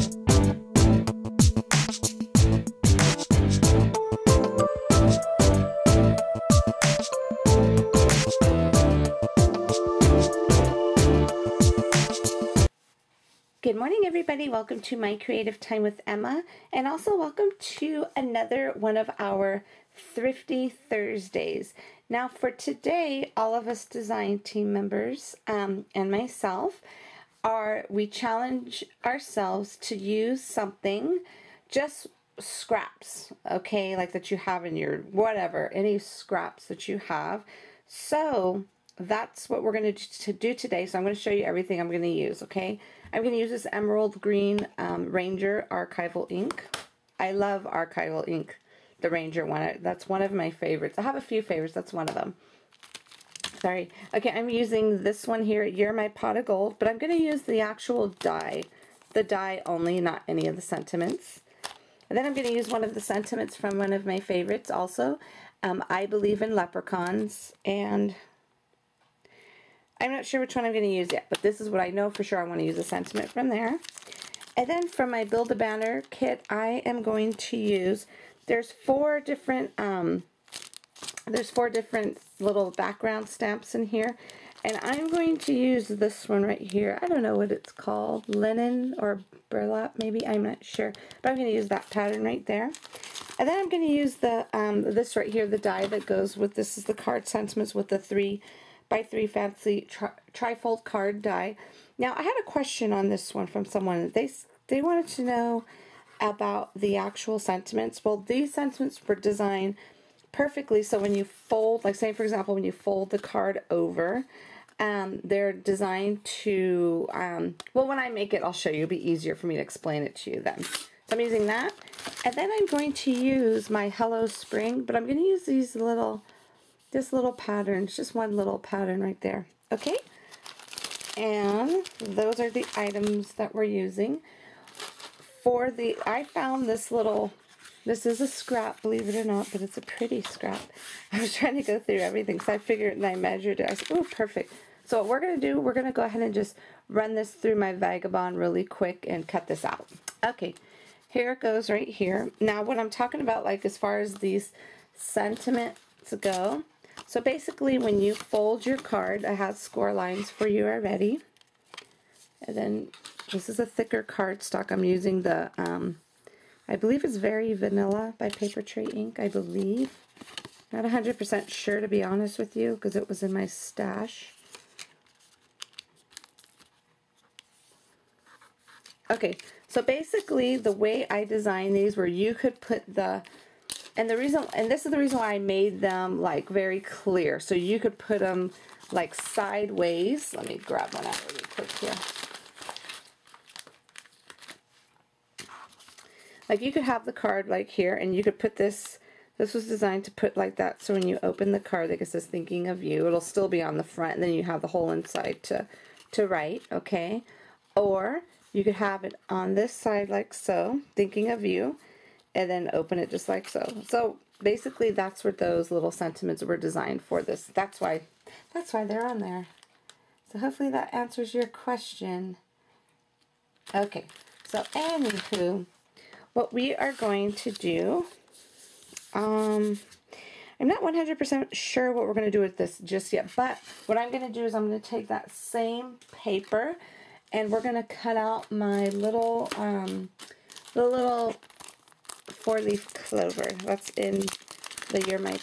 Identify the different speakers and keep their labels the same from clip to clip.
Speaker 1: Good morning, everybody. Welcome to my Creative Time with Emma, and also welcome to another one of our Thrifty Thursdays. Now for today, all of us design team members and myself we challenge ourselves to use something, just scraps, okay, like that you have in your whatever, any scraps that you have. So that's what we're going to do today. So I'm going to show you everything I'm going to use, okay? I'm going to use this emerald green Ranger archival ink. I love archival ink, the Ranger one. That's one of my favorites. I have a few favorites. That's one of them. Sorry. Okay, I'm using this one here, You're My Pot of Gold, but I'm going to use the actual die. The die only, not any of the sentiments. And then I'm going to use one of the sentiments from one of my favorites also. I Believe in Leprechauns, and I'm not sure which one I'm going to use yet, but this is what I know for sure I want to use a sentiment from there. And then from my Build a Banner kit, I am going to use, there's four different little background stamps in here, and I'm going to use this one right here. I don't know what it's called, linen or burlap maybe, I'm not sure, but I'm going to use that pattern right there. And then I'm going to use the this right here, the die that goes with this is the card sentiments with the 3x3 fancy trifold card die. Now I had a question on this one from someone. They wanted to know about the actual sentiments. Well, these sentiments were designed perfectly so when you fold, like say for example when you fold the card over, they're designed to, well when I make it I'll show you, it'll be easier for me to explain it to you then. So I'm using that, and then I'm going to use my Hello Spring, but I'm going to use these this little pattern, just one little pattern right there, okay? And those are the items that we're using. I found this is a scrap, believe it or not, but it's a pretty scrap. I was trying to go through everything, so I figured and I measured it. I said, oh, perfect. So what we're going to do, we're going to go ahead and just run this through my Vagabond really quick and cut this out. Okay, here it goes right here. Now what I'm talking about, like as far as these sentiments go, so basically when you fold your card, I have score lines for you already. And then this is a thicker cardstock. I'm using the, I believe it's Very Vanilla by Paper Tray Ink, I believe. Not 100% sure to be honest with you because it was in my stash. Okay, so basically the way I designed these where you could put and this is the reason why I made them like very clear, so you could put them like sideways. Let me grab one out really quick here. Like you could have the card like here, and you could put this was designed to put like that, so when you open the card, like it says thinking of you, it'll still be on the front, and then you have the whole inside to write, okay? Or you could have it on this side like so, thinking of you, and then open it just like so. So basically that's what those little sentiments were designed for. That's why they're on there. So hopefully that answers your question. Okay, so anywho, what we are going to do, I'm not 100% sure what we're going to do with this just yet, but what I'm going to do is I'm going to take that same paper and we're going to cut out my little, the little 4-leaf clover. That's in the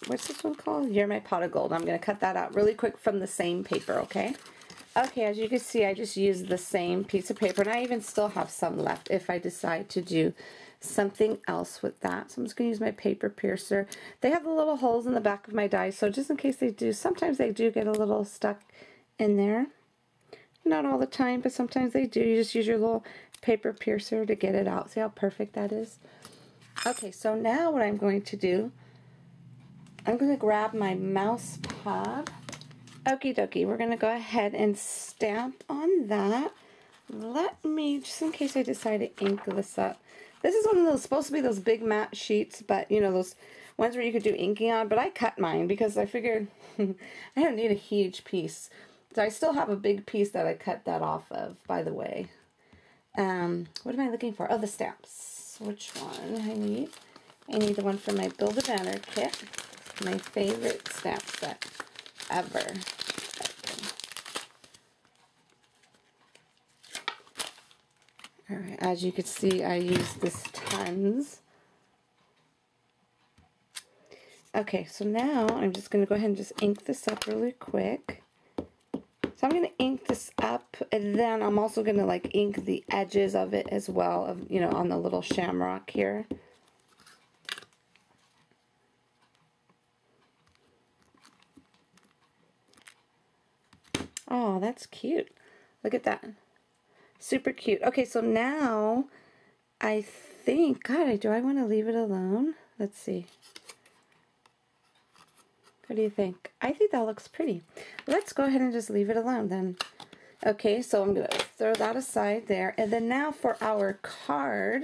Speaker 1: what's this one called? You're My Pot of Gold. I'm going to cut that out really quick from the same paper, okay? Okay, as you can see, I just used the same piece of paper, and I even still have some left if I decide to do something else with that. So I'm just going to use my paper piercer. They have the little holes in the back of my die, so just in case they do, sometimes they do get a little stuck in there. Not all the time, but sometimes they do. You just use your little paper piercer to get it out. See how perfect that is? Okay, so now what I'm going to do, I'm going to grab my mouse pad. Okie dokie, we're going to go ahead and stamp on that. Let me, just in case I decide to ink this up. This is one of those, supposed to be those big matte sheets, but you know, those ones where you could do inking on, but I cut mine because I figured I don't need a huge piece. So I still have a big piece that I cut that off of, by the way. what am I looking for? Oh, the stamps. Which one I need? I need the one from my Build-A-Banner kit. My favorite stamp set ever. Okay. Alright, as you can see, I use this tons. Okay, so now I'm just going to go ahead and just ink this up really quick. So I'm going to ink this up, and then I'm also going to like ink the edges of it as well, of, you know, on the little shamrock here. Oh, that's cute. Look at that. Super cute. Okay, so now I think, God, do I want to leave it alone? Let's see. What do you think? I think that looks pretty. Let's go ahead and just leave it alone then. Okay, so I'm going to throw that aside there. And then now for our card,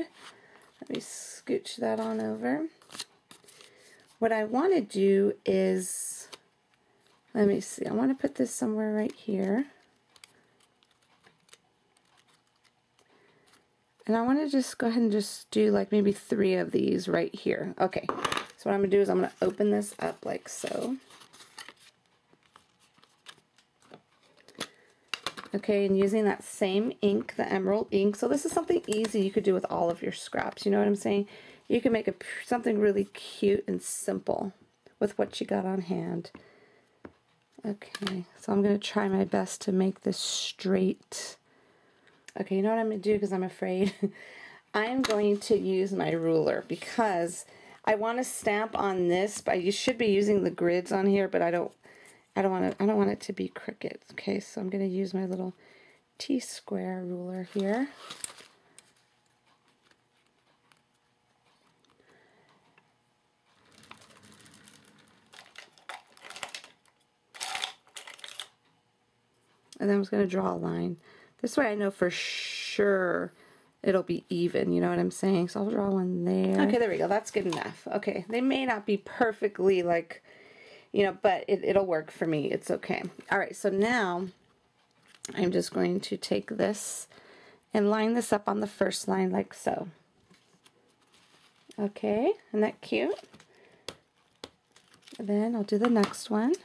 Speaker 1: let me scooch that on over. What I want to do is, let me see, I want to put this somewhere right here. And I want to just go ahead and just do like maybe 3 of these right here. Okay, so what I'm going to do is I'm going to open this up like so. Okay, and using that same ink, the emerald ink. So this is something easy you could do with all of your scraps. You know what I'm saying? You can make something really cute and simple with what you got on hand. Okay, so I'm going to try my best to make this straight. Okay, you know what I'm going to do because I'm afraid? I'm going to use my ruler because I want to stamp on this, but you should be using the grids on here, but I don't want it to be crooked. Okay, so I'm going to use my little T-square ruler here. And then I'm just going to draw a line. This way I know for sure it'll be even, you know what I'm saying? So I'll draw one there. Okay, there we go. That's good enough. Okay, they may not be perfectly like, you know, but it'll work for me. It's okay. All right, so now I'm just going to take this and line this up on the first line like so. Okay, isn't that cute? And then I'll do the next one.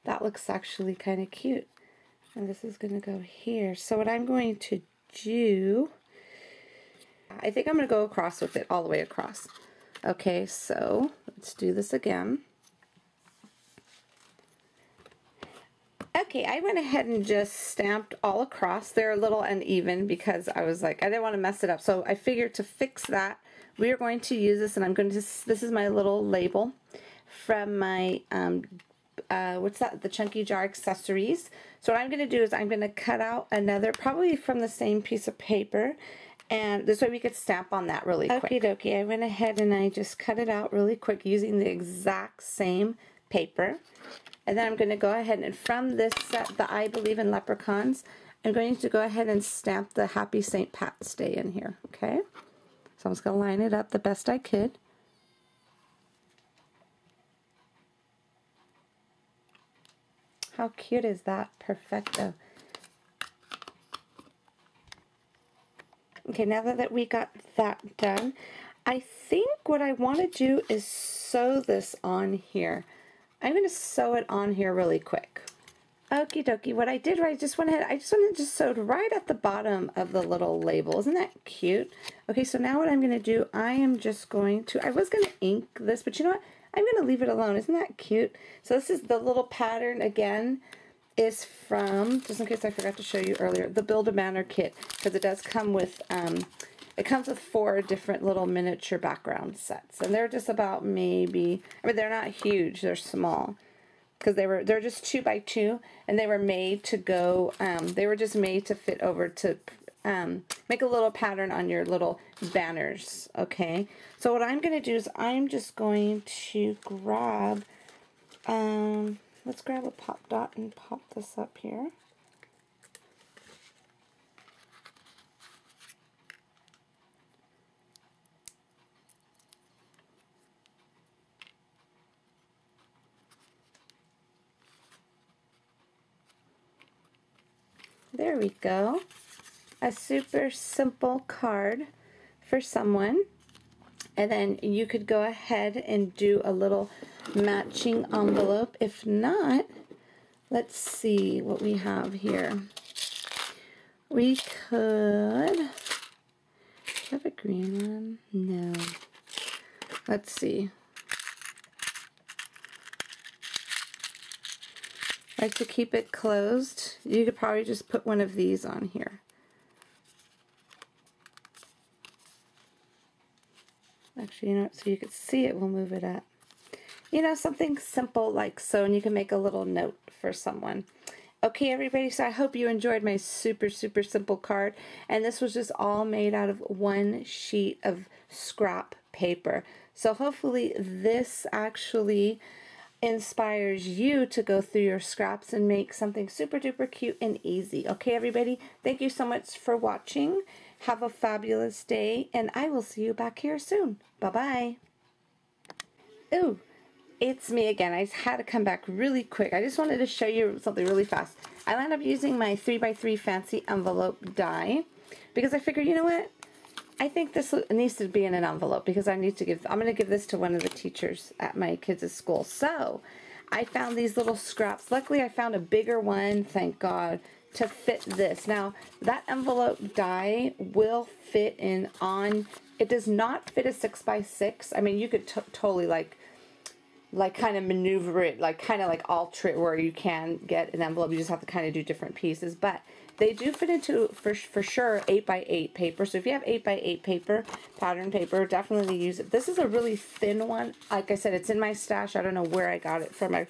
Speaker 1: That looks actually kind of cute. And this is going to go here. So what I'm going to do, I think I'm going to go across with it, all the way across. Okay, so let's do this again. Okay, I went ahead and just stamped all across. They're a little uneven because I was like, I didn't want to mess it up. So I figured to fix that, we are going to use this, and I'm going to, this is my little label from my, what's that, the Chunky Jar Accessories. So what I'm going to do is I'm going to cut out another, probably from the same piece of paper, and this way we could stamp on that really quick. Okie dokie, I went ahead and I just cut it out really quick using the exact same paper. And then I'm going to go ahead and from this set, the I Believe in Leprechauns, I'm going to go ahead and stamp the Happy St. Pat's Day in here, okay? So I'm just going to line it up the best I could. How cute is that? Perfecto. Okay, now that we got that done, I think what I want to do is sew this on here. I'm going to sew it on here really quick. Okie dokie, what I did, I just went ahead and just sewed right at the bottom of the little label. Isn't that cute? Okay, so now what I'm going to do, I am just going to, I was going to ink this, but you know what? I'm going to leave it alone. Isn't that cute? So this is the little pattern again, is from, just in case I forgot to show you earlier, the Build-A-Banner kit, because it does come with, it comes with 4 different little miniature background sets, and they're just about maybe, I mean, they're not huge, they're small, because they're just 2 by 2, and they were made to go, they were just made to fit over to make a little pattern on your little banners, okay? So what I'm going to do is I'm just going to grab, let's grab a pop dot and pop this up here. There we go. a super simple card for someone. And then you could go ahead and do a little matching envelope. If not, let's see what we have here. We could have a green one. No. Let's see. Like to keep it closed. You could probably just put one of these on here. Actually, you know what, so you could see it, we'll move it up. You know, something simple like so, and you can make a little note for someone. Okay, everybody, so I hope you enjoyed my super simple card. And this was just all made out of one sheet of scrap paper. So hopefully this actually inspires you to go through your scraps and make something super duper cute and easy. Okay, everybody, thank you so much for watching. Have a fabulous day, and I will see you back here soon. Bye-bye. Ooh, it's me again. I had to come back really quick. I just wanted to show you something really fast. I wound up using my 3x3 fancy envelope die because I figured, you know what? I think this needs to be in an envelope because I'm going to give this to one of the teachers at my kids' school. So I found these little scraps. Luckily, I found a bigger one, thank God, to fit this. Now, that envelope die will fit in on, it does not fit a 6x6. I mean, you could totally like kind of maneuver it, like kind of like alter it where you can get an envelope. You just have to kind of do different pieces. But they do fit into, for sure, 8x8 paper. So if you have 8x8 paper, pattern paper, definitely use it. This is a really thin one. Like I said, it's in my stash. I don't know where I got it from. I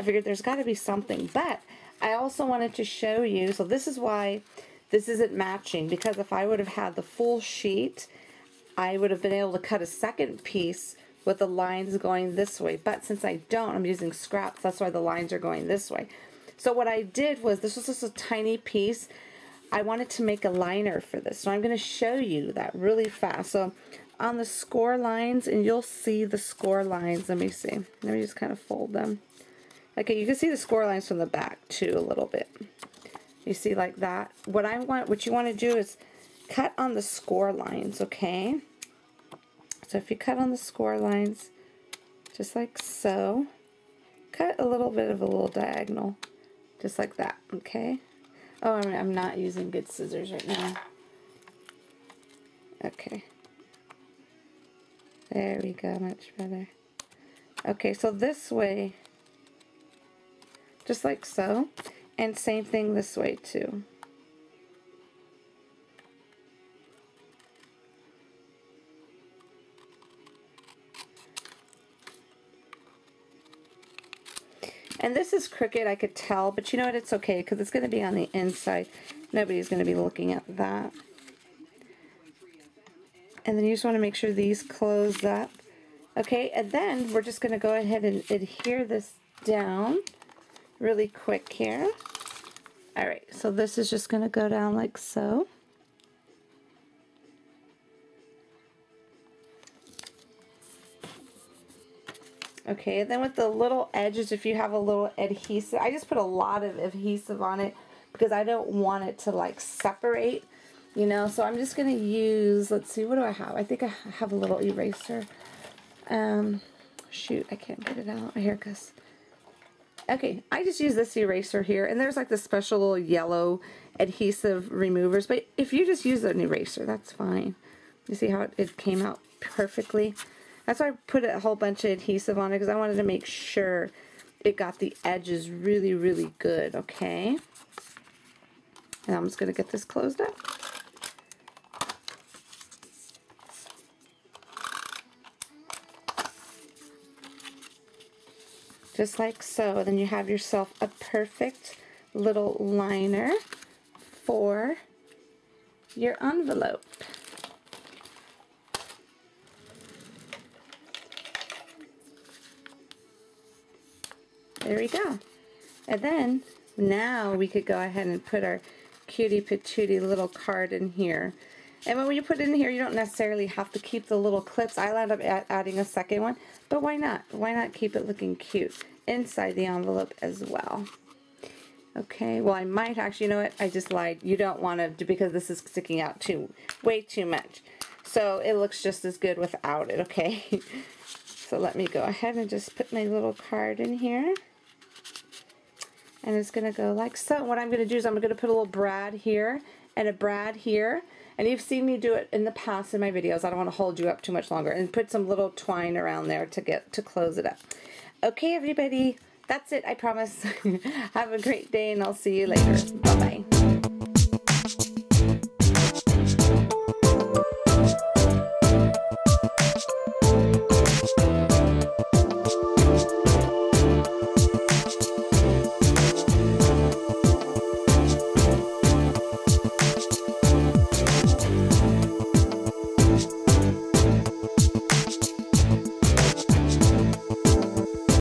Speaker 1: figured there's got to be something. But I also wanted to show you, so this is why this isn't matching, because if I would have had the full sheet, I would have been able to cut a second piece with the lines going this way. But since I don't, I'm using scraps, that's why the lines are going this way. So what I did was, this was just a tiny piece. I wanted to make a liner for this, so I'm going to show you that really fast. So on the score lines, and you'll see the score lines, let me see. Let me just kind of fold them. Okay, you can see the score lines from the back too a little bit. You see like that. What you want to do is cut on the score lines, okay? So if you cut on the score lines, just like so, cut a little bit of a little diagonal, just like that, okay? Oh, I'm not using good scissors right now. Okay. There we go, much better. Okay, so this way, just like so, and same thing this way too. And this is crooked, I could tell, but you know what, it's okay because it's going to be on the inside. Nobody's going to be looking at that. And then you just want to make sure these close up. Okay, and then we're just going to go ahead and adhere this down really quick here. Alright, so this is just going to go down like so. Okay, and then with the little edges, if you have a little adhesive, I just put a lot of adhesive on it because I don't want it to like separate, you know, so I'm just going to use, let's see, what do I have? I think I have a little eraser. Shoot, I can't get it out. Here it goes. Okay, I just use this eraser here, and there's like the special little yellow adhesive removers, but if you just use an eraser, that's fine. You see how it came out perfectly? That's why I put a whole bunch of adhesive on it, because I wanted to make sure it got the edges really, really good, okay? And I'm just going to get this closed up. Just like so. Then you have yourself a perfect little liner for your envelope. There we go. And then now we could go ahead and put our cutie patootie little card in here. And when you put it in here, you don't necessarily have to keep the little clips. I wound up adding a second one, but why not? Why not keep it looking cute inside the envelope as well? Okay, well I might actually, you know what, I just lied. You don't want to, because this is sticking out way too much. So it looks just as good without it, okay? So let me go ahead and just put my little card in here. And it's going to go like so. What I'm going to do is I'm going to put a little brad here and a brad here. And you've seen me do it in the past in my videos. I don't want to hold you up too much longer. And put some little twine around there to close it up. Okay, everybody. That's it, I promise. Have a great day, and I'll see you later. Bye-bye.